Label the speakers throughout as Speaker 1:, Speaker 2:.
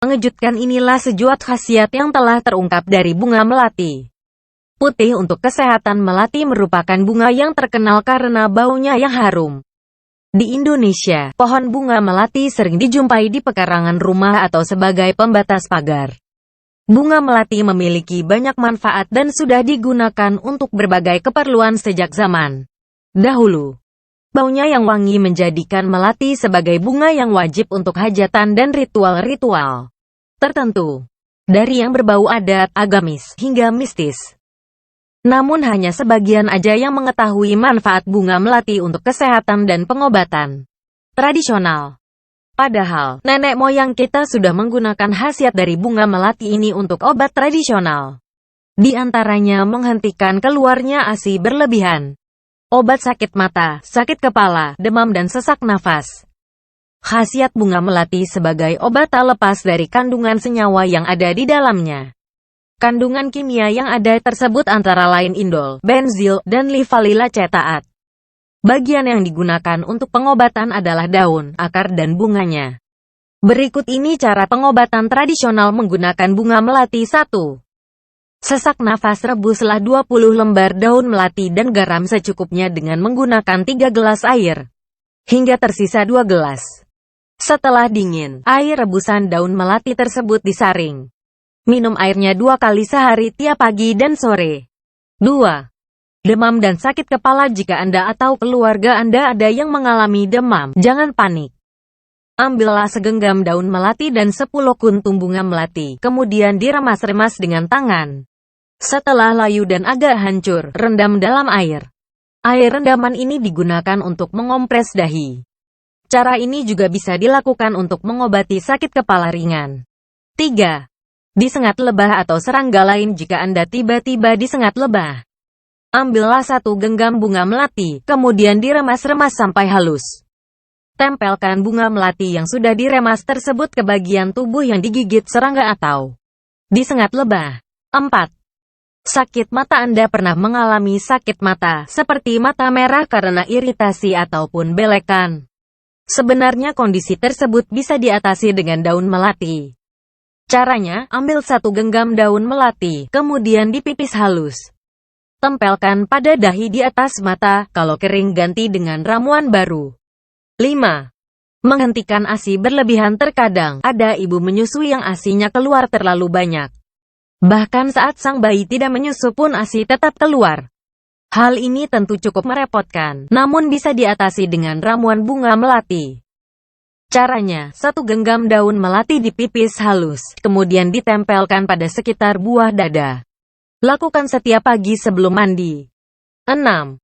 Speaker 1: Mengejutkan, inilah sejuat khasiat yang telah terungkap dari bunga melati putih. Untuk kesehatan, melati merupakan bunga yang terkenal karena baunya yang harum. Di Indonesia, pohon bunga melati sering dijumpai di pekarangan rumah atau sebagai pembatas pagar. Bunga melati memiliki banyak manfaat dan sudah digunakan untuk berbagai keperluan sejak zaman dahulu. Baunya yang wangi menjadikan melati sebagai bunga yang wajib untuk hajatan dan ritual-ritual tertentu, dari yang berbau adat, agamis, hingga mistis. Namun hanya sebagian aja yang mengetahui manfaat bunga melati untuk kesehatan dan pengobatan tradisional. Padahal, nenek moyang kita sudah menggunakan khasiat dari bunga melati ini untuk obat tradisional. Di antaranya menghentikan keluarnya ASI berlebihan, obat sakit mata, sakit kepala, demam dan sesak nafas. Khasiat bunga melati sebagai obat tak lepas dari kandungan senyawa yang ada di dalamnya. Kandungan kimia yang ada tersebut antara lain indol, benzil, dan livalilacetaat. Bagian yang digunakan untuk pengobatan adalah daun, akar, dan bunganya. Berikut ini cara pengobatan tradisional menggunakan bunga melati. 1. Sesak nafas, rebuslah 20 lembar daun melati dan garam secukupnya dengan menggunakan 3 gelas air, hingga tersisa 2 gelas. Setelah dingin, air rebusan daun melati tersebut disaring. Minum airnya 2 kali sehari tiap pagi dan sore. 2. Demam dan sakit kepala. Jika Anda atau keluarga Anda ada yang mengalami demam, jangan panik. Ambillah segenggam daun melati dan 10 kuntum bunga melati, kemudian diremas-remas dengan tangan. Setelah layu dan agak hancur, rendam dalam air. Air rendaman ini digunakan untuk mengompres dahi. Cara ini juga bisa dilakukan untuk mengobati sakit kepala ringan. 3. Disengat lebah atau serangga lain. Jika Anda tiba-tiba disengat lebah, ambillah 1 genggam bunga melati, kemudian diremas-remas sampai halus. Tempelkan bunga melati yang sudah diremas tersebut ke bagian tubuh yang digigit serangga atau disengat lebah. 4. Sakit mata. Anda pernah mengalami sakit mata, seperti mata merah karena iritasi ataupun belekan? Sebenarnya kondisi tersebut bisa diatasi dengan daun melati. Caranya, ambil 1 genggam daun melati, kemudian dipipis halus. Tempelkan pada dahi di atas mata, kalau kering ganti dengan ramuan baru. 5. Menghentikan ASI berlebihan. Terkadang, ada ibu menyusui yang ASInya keluar terlalu banyak. Bahkan saat sang bayi tidak menyusu pun ASI tetap keluar. Hal ini tentu cukup merepotkan, namun bisa diatasi dengan ramuan bunga melati. Caranya, 1 genggam daun melati dipipis halus, kemudian ditempelkan pada sekitar buah dada. Lakukan setiap pagi sebelum mandi. 6.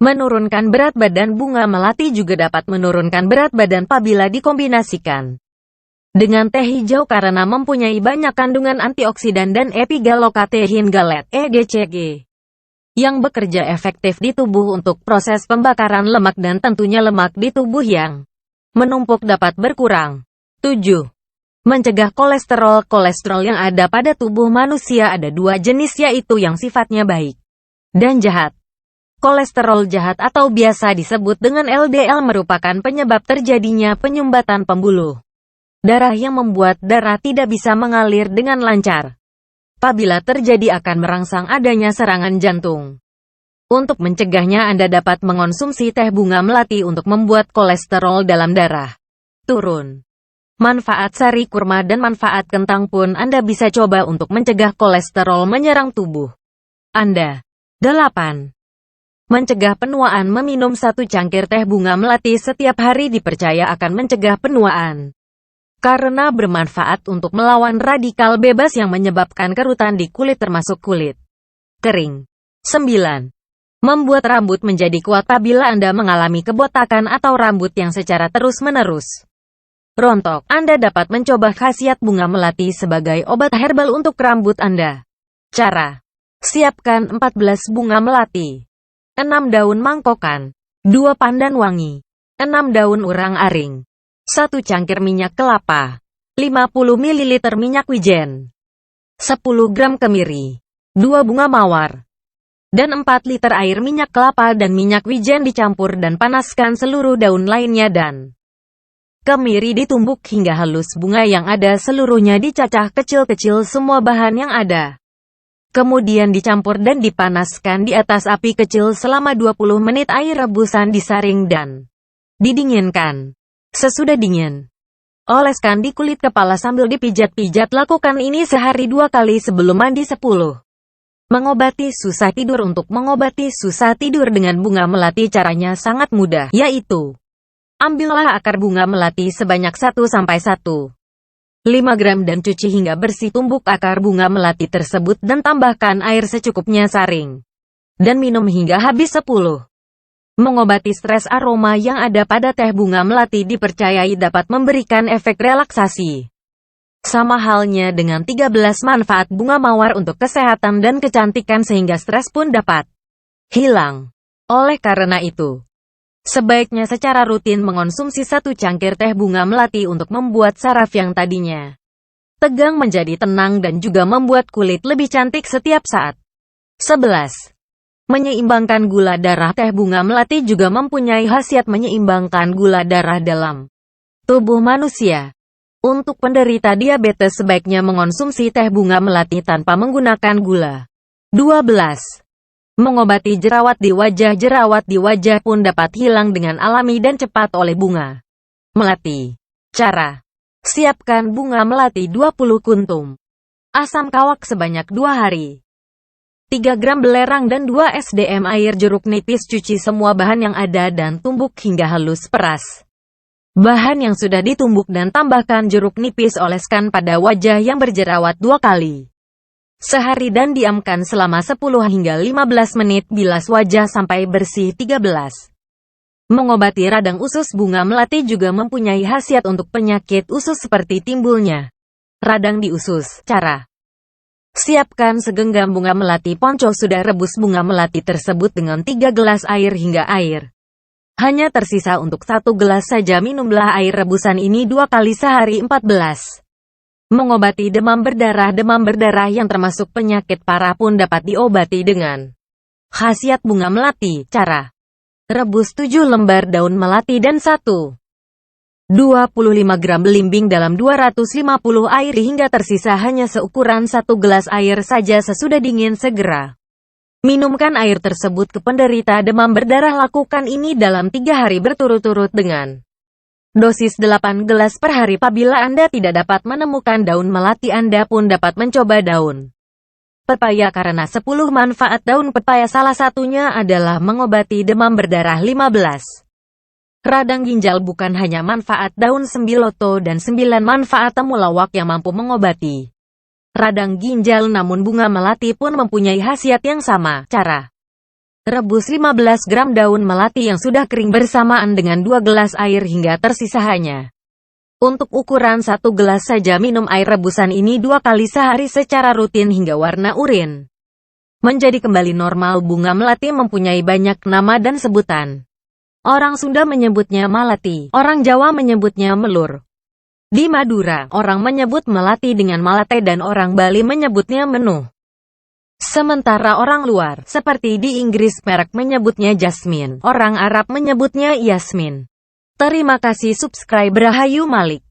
Speaker 1: Menurunkan berat badan. Bunga melati juga dapat menurunkan berat badan apabila dikombinasikan dengan teh hijau karena mempunyai banyak kandungan antioksidan dan epigalokatein galet (EGCG) yang bekerja efektif di tubuh untuk proses pembakaran lemak dan tentunya lemak di tubuh yang menumpuk dapat berkurang. 7. Mencegah kolesterol. Kolesterol yang ada pada tubuh manusia ada 2 jenis, yaitu yang sifatnya baik dan jahat. Kolesterol jahat atau biasa disebut dengan LDL merupakan penyebab terjadinya penyumbatan pembuluh darah yang membuat darah tidak bisa mengalir dengan lancar. Apabila terjadi akan merangsang adanya serangan jantung. Untuk mencegahnya Anda dapat mengonsumsi teh bunga melati untuk membuat kolesterol dalam darah turun. Manfaat sari kurma dan manfaat kentang pun Anda bisa coba untuk mencegah kolesterol menyerang tubuh Anda. 8. Mencegah penuaan. Meminum 1 cangkir teh bunga melati setiap hari dipercaya akan mencegah penuaan, karena bermanfaat untuk melawan radikal bebas yang menyebabkan kerutan di kulit termasuk kulit kering. 9. Membuat rambut menjadi kuat. Apabila Anda mengalami kebotakan atau rambut yang secara terus-menerus rontok, Anda dapat mencoba khasiat bunga melati sebagai obat herbal untuk rambut Anda. Cara: siapkan 14 bunga melati, 6 daun mangkokan, 2 pandan wangi, 6 daun urang-aring, 1 cangkir minyak kelapa, 50 ml minyak wijen, 10 gram kemiri, 2 bunga mawar, dan 4 liter air. Minyak kelapa dan minyak wijen dicampur dan panaskan seluruh daun lainnya dan Kemiri ditumbuk hingga halus, bunga yang ada seluruhnya dicacah kecil-kecil semua bahan yang ada. Kemudian dicampur dan dipanaskan di atas api kecil selama 20 menit. Air rebusan disaring dan didinginkan. Sesudah dingin, oleskan di kulit kepala sambil dipijat-pijat. Lakukan ini sehari 2 kali sebelum mandi. 10. Mengobati susah tidur. Untuk mengobati susah tidur dengan bunga melati caranya sangat mudah, yaitu ambillah akar bunga melati sebanyak 1-1,5 gram dan cuci hingga bersih. Tumbuk akar bunga melati tersebut dan tambahkan air secukupnya, saring dan minum hingga habis. 10. Mengobati stres. Aroma yang ada pada teh bunga melati dipercayai dapat memberikan efek relaksasi. Sama halnya dengan 13 manfaat bunga mawar untuk kesehatan dan kecantikan, sehingga stres pun dapat hilang. Oleh karena itu, sebaiknya secara rutin mengonsumsi 1 cangkir teh bunga melati untuk membuat saraf yang tadinya tegang menjadi tenang dan juga membuat kulit lebih cantik setiap saat. 11. Menyeimbangkan gula darah. Teh bunga melati juga mempunyai khasiat menyeimbangkan gula darah dalam tubuh manusia. Untuk penderita diabetes sebaiknya mengonsumsi teh bunga melati tanpa menggunakan gula. 12. Mengobati jerawat di wajah. Jerawat di wajah pun dapat hilang dengan alami dan cepat oleh bunga melati. Cara: siapkan bunga melati 20 kuntum, asam kawak sebanyak 2 hari, 3 gram belerang dan 2 sdm air jeruk nipis. Cuci semua bahan yang ada dan tumbuk hingga halus. Peras bahan yang sudah ditumbuk dan tambahkan jeruk nipis. Oleskan pada wajah yang berjerawat 2 kali sehari dan diamkan selama 10 hingga 15 menit. Bilas wajah sampai bersih. 13. Mengobati radang usus. Bunga melati juga mempunyai khasiat untuk penyakit usus seperti timbulnya radang di usus. Cara: siapkan segenggam bunga melati ponco. Sudah rebus bunga melati tersebut dengan 3 gelas air hingga air hanya tersisa untuk 1 gelas saja. Minumlah air rebusan ini 2 kali sehari. 14. Mengobati demam berdarah. Demam berdarah yang termasuk penyakit parah pun dapat diobati dengan khasiat bunga melati. Cara: rebus 7 lembar daun melati dan 1,25 gram belimbing dalam 250 air hingga tersisa hanya seukuran 1 gelas air saja. Sesudah dingin segera minumkan air tersebut ke penderita demam berdarah. Lakukan ini dalam 3 hari berturut-turut dengan dosis 8 gelas per hari. Apabila Anda tidak dapat menemukan daun melati, Anda pun dapat mencoba daun pepaya karena 10 manfaat daun pepaya. Salah satunya adalah mengobati demam berdarah. 15. Radang ginjal. Bukan hanya manfaat daun sembiloto dan 9 manfaat temulawak yang mampu mengobati radang ginjal, namun bunga melati pun mempunyai khasiat yang sama. Cara: rebus 15 gram daun melati yang sudah kering bersamaan dengan 2 gelas air hingga tersisa hanya untuk ukuran 1 gelas saja. Minum air rebusan ini 2 kali sehari secara rutin hingga warna urin menjadi kembali normal. Bunga melati mempunyai banyak nama dan sebutan. Orang Sunda menyebutnya malati, orang Jawa menyebutnya melur. Di Madura, orang menyebut melati dengan malate dan orang Bali menyebutnya menuh. Sementara orang luar, seperti di Inggris, merek menyebutnya jasmine, orang Arab menyebutnya yasmin. Terima kasih subscribe. Rahayu Malik.